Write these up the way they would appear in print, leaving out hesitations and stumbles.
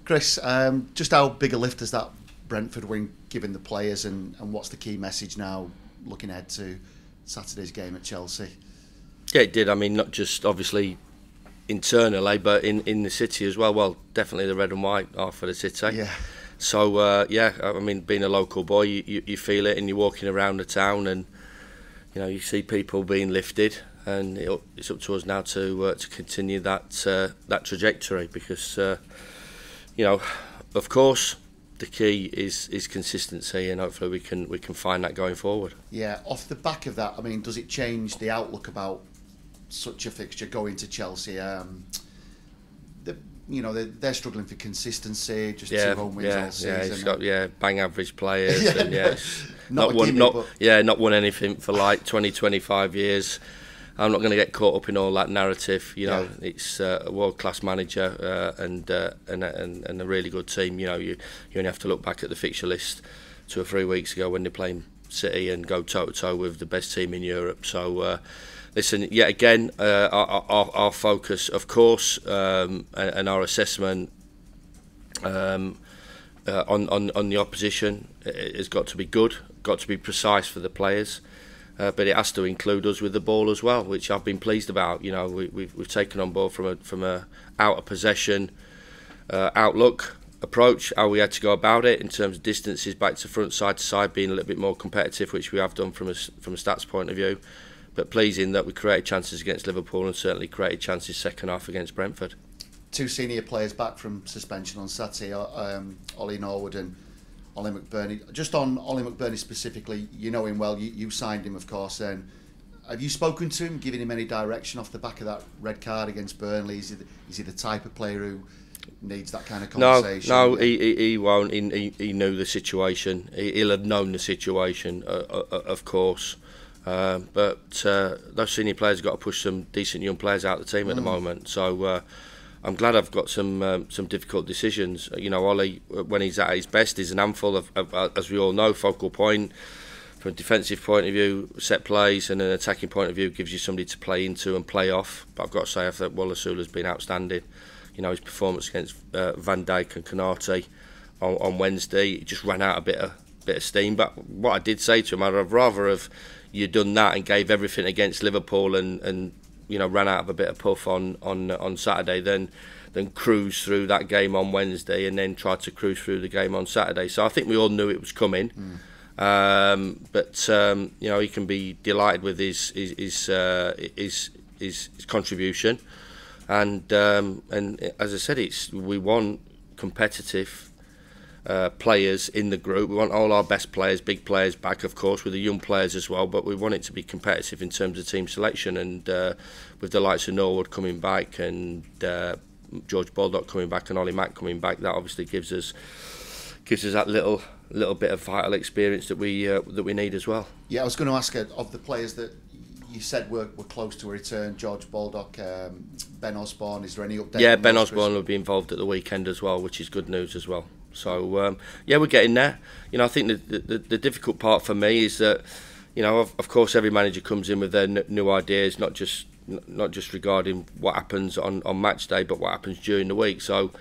Chris, just how big a lift has that Brentford win given the players, and what's the key message now looking ahead to Saturday's game at Chelsea? Yeah, it did. I mean, not just obviously internally, but in the city as well. Well, definitely the red and white are for the city. Yeah. So yeah, I mean, being a local boy, you feel it, and you're walking around the town, and you see people being lifted, and it's up to us now to continue that trajectory, because of course, the key is consistency, and hopefully we can find that going forward. Yeah. Off the back of that, I mean, does it change the outlook about such a fixture going to Chelsea? They're struggling for consistency, just 2 home wins all season. Yeah, he's got bang average players, yeah. And not won anything for like 20-25 years. I'm not going to get caught up in all that narrative. It's a world-class manager and a really good team. You only have to look back at the fixture list 2 or 3 weeks ago when they're playing City and go toe-to-toe with the best team in Europe. So, listen, yet again, our focus, of course, and our assessment on the opposition has got to be good, got to be precise for the players. But it has to include us with the ball as well, which I've been pleased about. We've taken on board from a out of possession outlook approach, how we had to go about it in terms of distances back to front, side to side, being a little bit more competitive, which we have done from a stats point of view. But pleasing that we created chances against Liverpool and certainly created chances second half against Brentford. 2 senior players back from suspension on Saturday, Ollie Norwood and Ollie McBurney. Just on Ollie McBurney specifically, you know him well, you signed him, of course. Have you spoken to him, giving him any direction off the back of that red card against Burnley? Is he the type of player who needs that kind of conversation? No, he won't. He knew the situation. He'll have known the situation, of course. But those senior players have got to push some decent young players out of the team at the moment. So I'm glad I've got some difficult decisions. Ollie, when he's at his best, is an handful of, as we all know, focal point. From a defensive point of view, set plays, and an attacking point of view, gives you somebody to play into and play off. But I've got to say, I think Wallace has been outstanding. His performance against Van Dijk and Konate on Wednesday, he just ran out a bit of steam. But what I did say to him, I'd rather have you done that and gave everything against Liverpool and ran out of a bit of puff on Saturday than cruise through that game on Wednesday and then try to cruise through the game on Saturday. So I think we all knew it was coming. But he can be delighted with his contribution, and as I said, we want competitive players in the group. We want all our best players, big players back, of course, with the young players as well, but we want it to be competitive in terms of team selection, and with the likes of Norwood coming back and George Baldock coming back and Ollie Mack coming back, that obviously gives us that little bit of vital experience that we need as well. Yeah, I was going to ask of the players that you said were close to a return, George Baldock, Ben Osborne, is there any update? Yeah, Ben Osborne will be involved at the weekend as well, which is good news as well. So we're getting there. I think the difficult part for me is that of course every manager comes in with their new ideas, not just regarding what happens on match day, but what happens during the week. So,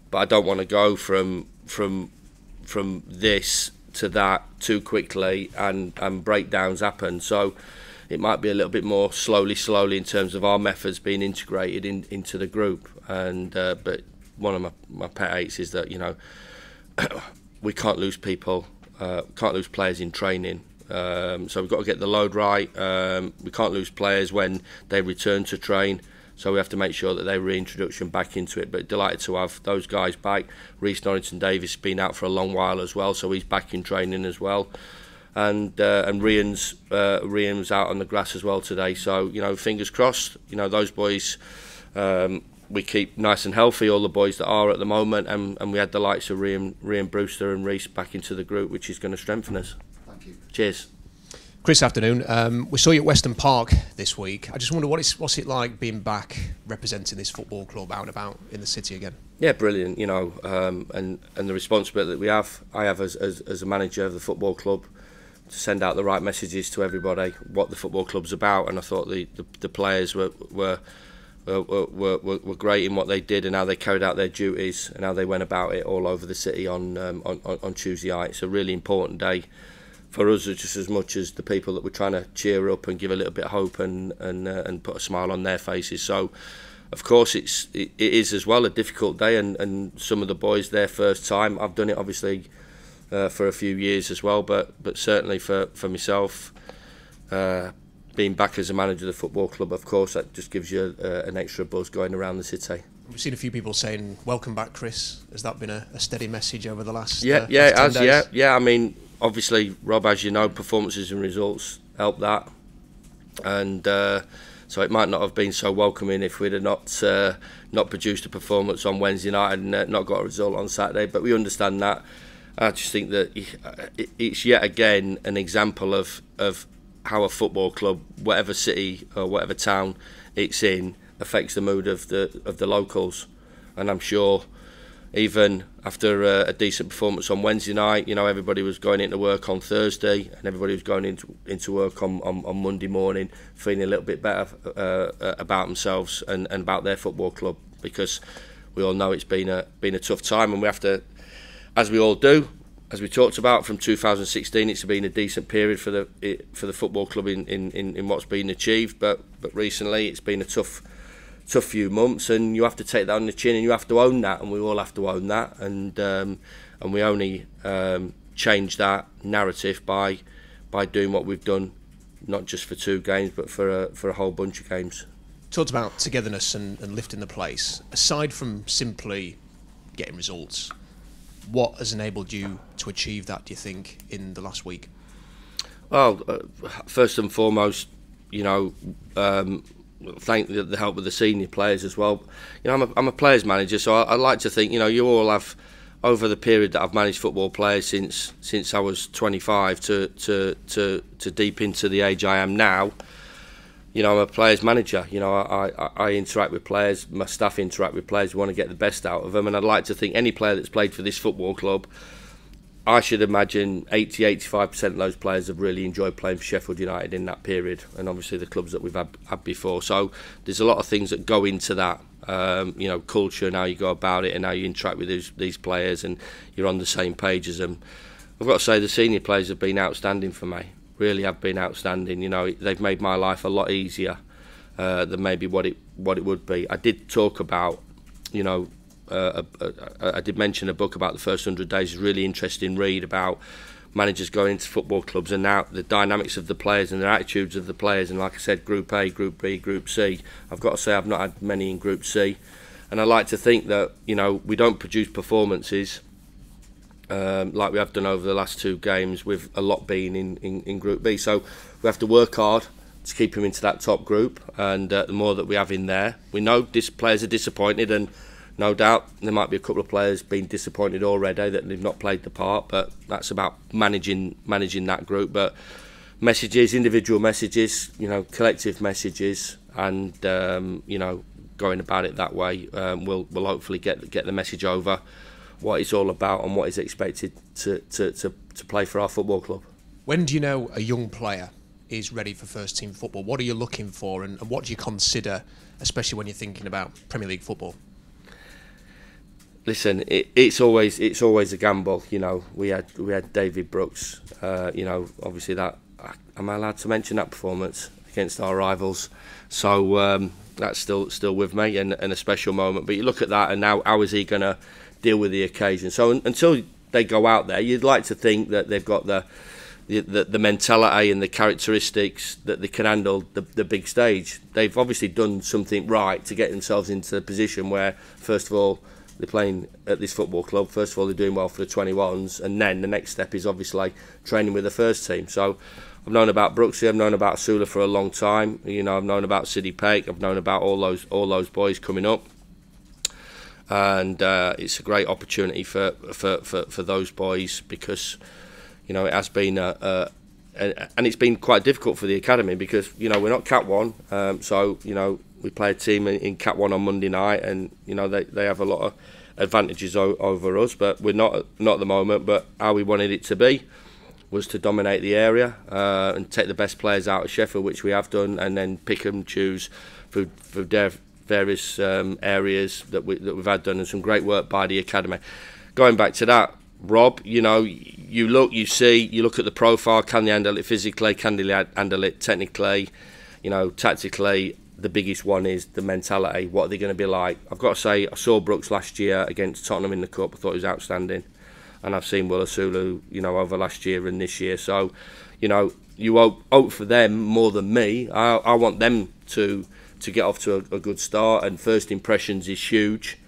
but I don't want to go from this to that too quickly, and breakdowns happen. So it might be a little bit more slowly in terms of our methods being integrated into the group. And but one of my pet hates is that we can't lose people, can't lose players in training. So we've got to get the load right. We can't lose players when they return to train. So we have to make sure that their reintroduction back into it. But delighted to have those guys back. Reece Norrington-Davies has been out for a long while as well, so he's back in training as well. And Rhian's out on the grass as well today. So fingers crossed. Those boys, we keep nice and healthy, all the boys that are at the moment, and we had the likes of Rhian Brewster and Reece back into the group, which is going to strengthen us. Thank you. Cheers. Chris, afternoon. We saw you at Weston Park this week. I just wonder what's it like being back representing this football club out and about in the city again? Yeah, brilliant. And the responsibility that I have as a manager of the football club, to send out the right messages to everybody, what the football club's about. And I thought the players were were great in what they did and how they carried out their duties and how they went about it all over the city on Tuesday night. It's a really important day for us, just as much as the people that we're trying to cheer up and give a little bit of hope and put a smile on their faces. So, of course, it is as well a difficult day, and some of the boys their first time. I've done it obviously for a few years as well, but certainly for myself, being back as a manager of the football club, of course, that just gives you an extra buzz going around the city. We've seen a few people saying, "Welcome back, Chris." Has that been a steady message over the last? Yeah, last it 10 has. days? Yeah. I mean, obviously, Rob, as you know, performances and results help that, and so it might not have been so welcoming if we'd have not produced a performance on Wednesday night and not got a result on Saturday. But we understand that. I just think that it's yet again an example of how a football club, whatever city or whatever town it's in, affects the mood of the locals. And I'm sure even after a decent performance on Wednesday night, you know, everybody was going into work on Thursday and everybody was going into work on Monday morning feeling a little bit better about themselves and about their football club, because we all know it's been a tough time, and we have to, as we all do, as we talked about from 2016, it's been a decent period for the football club in what's been achieved, but recently it's been a tough few months, and you have to take that on the chin and you have to own that, and we all have to own that, and we only change that narrative by doing what we've done, not just for 2 games but for a whole bunch of games. Talked about togetherness and lifting the place. Aside from simply getting results, what has enabled you to achieve that, do you think, in the last week? Well, first and foremost, you know, thank the help of the senior players as well. You know, I'm a players manager, so I like to think, you know, you all have, over the period that I've managed football players since I was 25 to deep into the age I am now. You know, I'm a players manager. You know, I interact with players, my staff interact with players. We want to get the best out of them, and I'd like to think any player that's played for this football club, I should imagine 80-85% of those players have really enjoyed playing for Sheffield United in that period, and obviously the clubs that we've had before. So there's a lot of things that go into that, you know, culture and how you go about it and how you interact with these players, and you're on the same page as them. I've got to say the senior players have been outstanding for me. Really have been outstanding. You know, they've made my life a lot easier than maybe what it would be. I did talk about, you know, I did mention a book about the first 100 days. It's a really interesting read about managers going into football clubs and now the dynamics of the players and their attitudes of the players. And like I said, Group A, Group B, Group C. I've got to say I've not had many in Group C, and I like to think that, you know, we don't produce performances like we have done over the last 2 games, with a lot being in Group B. So we have to work hard to keep them into that top group, and the more that we have in there, we know players are disappointed, and no doubt there might be a couple of players being disappointed already that they've not played the part, but that's about managing that group. But messages, individual messages, you know, collective messages, and you know, going about it that way will hopefully get the message over, what it's all about and what is expected to play for our football club. When do you know a young player is ready for first team football? What are you looking for, and what do you consider, especially when you're thinking about Premier League football? Listen, it's always a gamble. You know, we had David Brooks. You know, obviously that, am I allowed to mention that performance against our rivals? So that's still with me, and a special moment. But you look at that, and now how is he going to deal with the occasion? So until they go out there, you'd like to think that they've got the mentality and the characteristics that they can handle the big stage. They've obviously done something right to get themselves into the position where, first of all, they're playing at this football club. First of all, they're doing well for the 21s, and then the next step is obviously training with the first team. So I've known about Brooksy, I've known about Sula for a long time. You know, I've known about Sidney Peck, I've known about all those boys coming up. And it's a great opportunity for those boys, because, you know, it has been and it's been quite difficult for the academy, because, you know, we're not Cat 1, so, you know, we play a team in Cat 1 on Monday night, and, you know, they have a lot of advantages over us, but we're not at the moment. But how we wanted it to be was to dominate the area and take the best players out of Sheffield, which we have done, and then pick and choose through various areas that we've had done, and some great work by the academy. Going back to that, Rob, you know, you look at the profile. Can they handle it physically? Can they handle it technically? You know, tactically. The biggest one is the mentality. What are they going to be like? I've got to say, I saw Brooks last year against Tottenham in the Cup. I thought he was outstanding. And I've seen Will Asulu, you know, over last year and this year. So, you know, you hope for them more than me. I want them to get off to a good start. And first impressions is huge.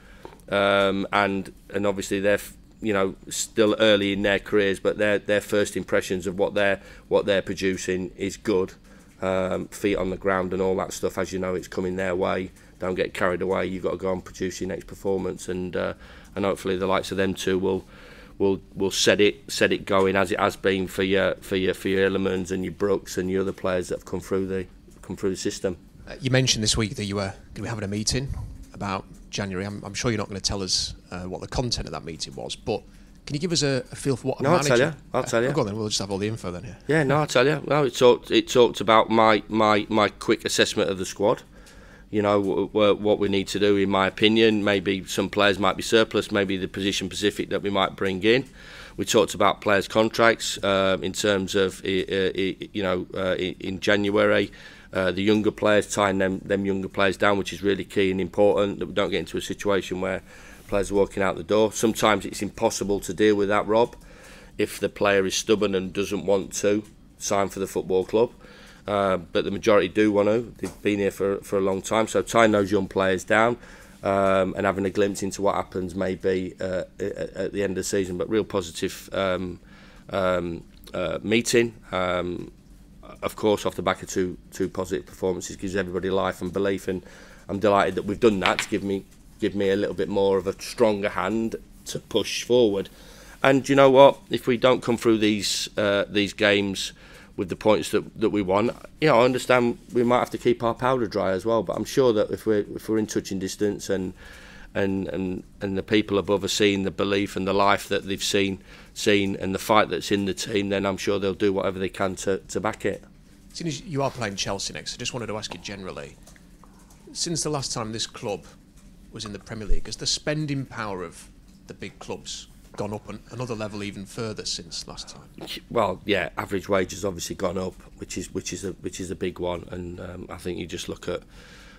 And obviously they're, you know, still early in their careers, but their first impressions of what they're producing is good. Feet on the ground and all that stuff, as you know, it's coming their way. Don't get carried away. You've got to go and produce your next performance, and hopefully the likes of them two will set it going as it has been for your Illemans and your Brooks and your other players that have come through the system. You mentioned this week that you were going to be having a meeting about January. I'm sure you're not going to tell us what the content of that meeting was, but can you give us a feel for what a manager... I'll tell you. Go on then, we'll just have all the info then here. Yeah, no, I'll tell you. No, it talked about my quick assessment of the squad. You know, what we need to do, in my opinion. Maybe some players might be surplus, maybe the position specific that we might bring in. We talked about players' contracts in terms of, in January. The younger players, tying them younger players down, which is really key and important, that we don't get into a situation where players are walking out the door. Sometimes it's impossible to deal with that, Rob, if the player is stubborn and doesn't want to sign for the football club. But the majority do want to. They've been here for a long time. So tying those young players down and having a glimpse into what happens maybe at the end of the season. But real positive meeting. Of course, off the back of two positive performances, gives everybody life and belief. And I'm delighted that we've done that to give me a little bit more of a stronger hand to push forward. And you know what? If we don't come through these games with the points that we want, you know, I understand we might have to keep our powder dry as well. But I'm sure that if we're in touching distance and the people above are seeing the belief and the life that they've seen and the fight that's in the team, then I'm sure they'll do whatever they can to back it. Seeing as you are playing Chelsea next, I just wanted to ask you generally, since the last time this club was in the Premier League, has the spending power of the big clubs gone up another level even further since last time? Well, yeah, average wage has obviously gone up, which is a big one, and I think you just look at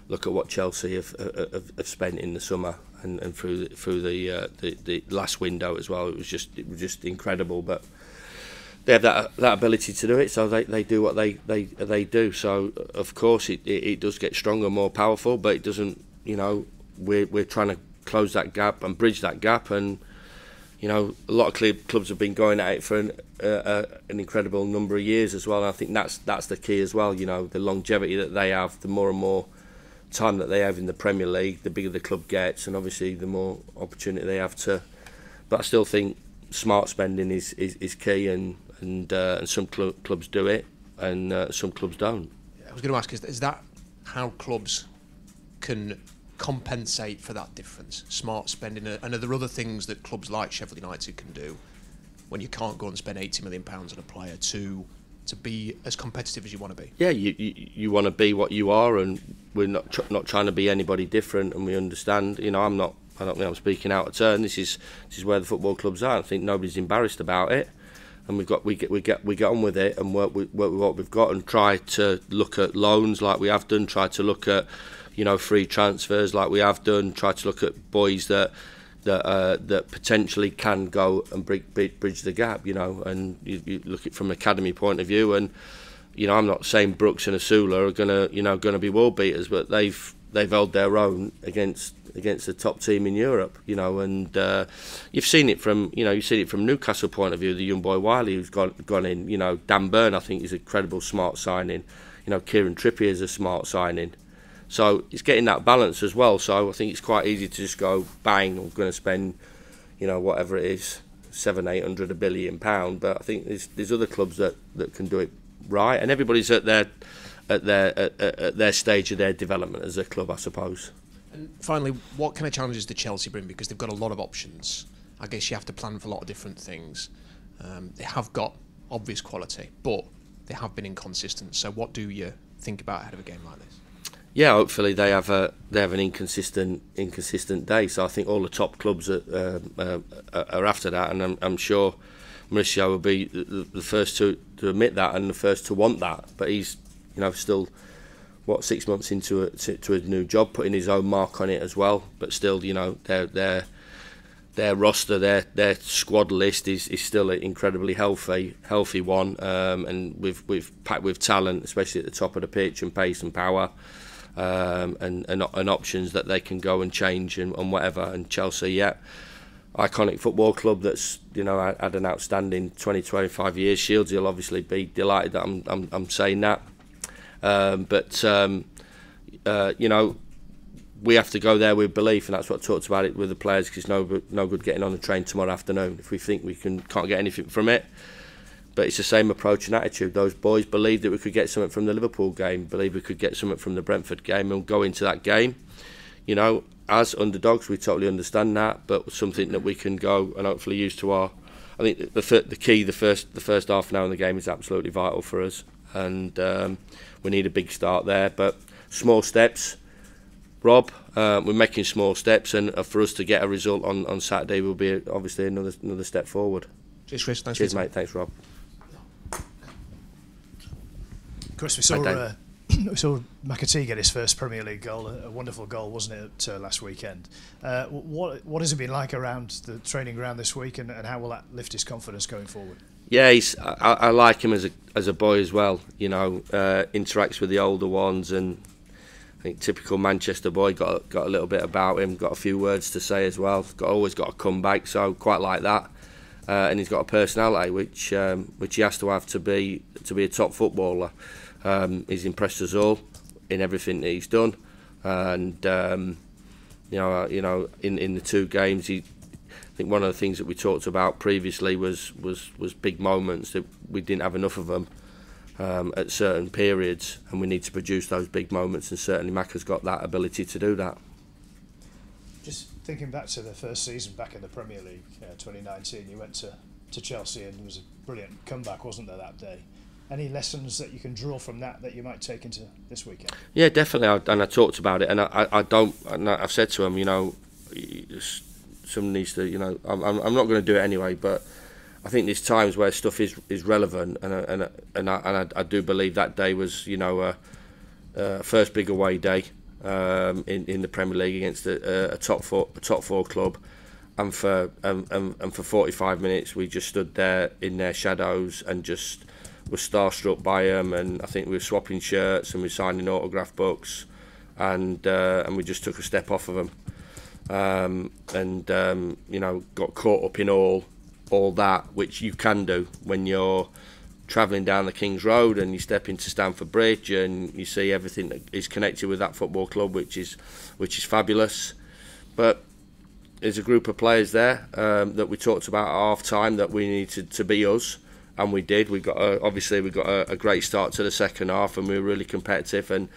what Chelsea have spent in the summer and through the last window as well. It was just incredible, but they have that ability to do it, so they do what they do. So of course it does get stronger, more powerful, but it doesn't. You know, we're trying to close that gap and bridge that gap, and you know, a lot of clubs have been going at it for an incredible number of years as well. And I think that's the key as well. You know, the longevity that they have, the more and more time that they have in the Premier League, the bigger the club gets, and obviously the more opportunity they have to. But I still think smart spending is key, and some clubs do it, and some clubs don't. I was going to ask, is that how clubs can compensate for that difference? Smart spending, and are there other things that clubs like Sheffield United can do when you can't go and spend £80 million on a player to be as competitive as you want to be? Yeah, you want to be what you are, and we're not trying to be anybody different, and we understand. You know, I don't think I'm speaking out of turn. This is where the football clubs are. I think nobody's embarrassed about it, and we get on with it and work with what we've got, and try to look at loans like we have done. Try to look at, you know, free transfers like we have done. Try to look at boys that potentially can go and bridge the gap. You know, and you look at it from an academy point of view, and you know, I'm not saying Brooks and Asula are gonna be world beaters, but they've held their own against the top team in Europe, you know, and you've seen it from Newcastle point of view. The young boy Wiley who's gone in, you know, Dan Burn I think is a credible smart signing. You know, Kieran Trippier is a smart signing. So it's getting that balance as well. So I think it's quite easy to just go bang, I'm going to spend, you know, whatever it is, £700-800 £1 billion. But I think there's other clubs that can do it right, and everybody's at their stage of their development as a club, I suppose. And finally, what kind of challenges do Chelsea bring? Because they've got a lot of options. I guess you have to plan for a lot of different things. They have got obvious quality, but they have been inconsistent. So what do you think about ahead of a game like this? Yeah, hopefully they have an inconsistent day. So I think all the top clubs are after that, and I'm sure Mauricio will be the first to admit that and the first to want that. But he's still 6 months into a new job, putting his own mark on it as well. But still, their roster, their squad list is still an incredibly healthy one, and we've packed with talent, especially at the top of the pitch, and pace and power. And options that they can go and change and whatever. And Chelsea, iconic football club that's had an outstanding 20-25 years. Shields, you'll obviously be delighted that I'm saying that. But we have to go there with belief, and that's what I talked about it with the players. Because it's no good getting on the train tomorrow afternoon if we think we can't get anything from it. But it's the same approach and attitude. Those boys believed that we could get something from the Liverpool game, believed we could get something from the Brentford game, and go into that game, as underdogs. We totally understand that, but something that we can go and hopefully use to our. I think the key, the first half an hour in the game is absolutely vital for us, and we need a big start there. But small steps, Rob. We're making small steps, and for us to get a result on Saturday will be obviously another step forward. Cheers, Chris. Cheers, mate. Thanks, Rob. Chris, we saw McAtee get his first Premier League goal, a wonderful goal, wasn't it, last weekend? What has it been like around the training ground this week, and how will that lift his confidence going forward? Yeah, I like him as a boy as well. Interacts with the older ones, and I think typical Manchester boy, got a little bit about him, got a few words to say as well. Always got a comeback, so quite like that. And he's got a personality which he has to have to be a top footballer. He's impressed us all in everything that he's done, and in the two games, I think one of the things that we talked about previously was big moments, that we didn't have enough of them at certain periods, and we need to produce those big moments, and certainly Mac has got that ability to do that. Just thinking back to the first season back in the Premier League, 2019, you went to Chelsea, and it was a brilliant comeback, wasn't there, that day? Any lessons that you can draw from that you might take into this weekend? Yeah, definitely. And I talked about it, and I've said to him, someone needs to, I'm not going to do it anyway, but I think there's times where stuff is relevant, and I do believe that day was, first big away day in the Premier League against a top four club, and for 45 minutes we just stood there in their shadows and just were starstruck by them, and I think we were swapping shirts and we were signing autograph books, and we just took a step off of them, got caught up in all that, which you can do when you're travelling down the King's Road and you step into Stamford Bridge and you see everything that is connected with that football club, which is fabulous. But there's a group of players there that we talked about at half time that we needed to be us. And we did. We got a great start to the second half, and we were really competitive. And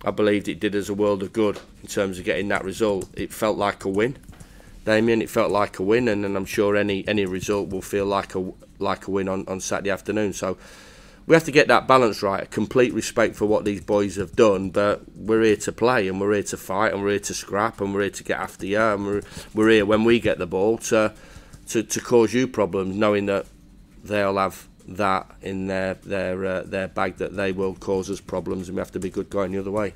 I believed it did us a world of good in terms of getting that result. It felt like a win, Damien. It felt like a win, and I'm sure any result will feel like a win on Saturday afternoon. So we have to get that balance right. A complete respect for what these boys have done, but we're here to play, and we're here to fight, and we're here to scrap, and we're here to get after you, and we're here when we get the ball to cause you problems, knowing that they'll have that in their bag, that they will cause us problems, and we have to be good going the other way.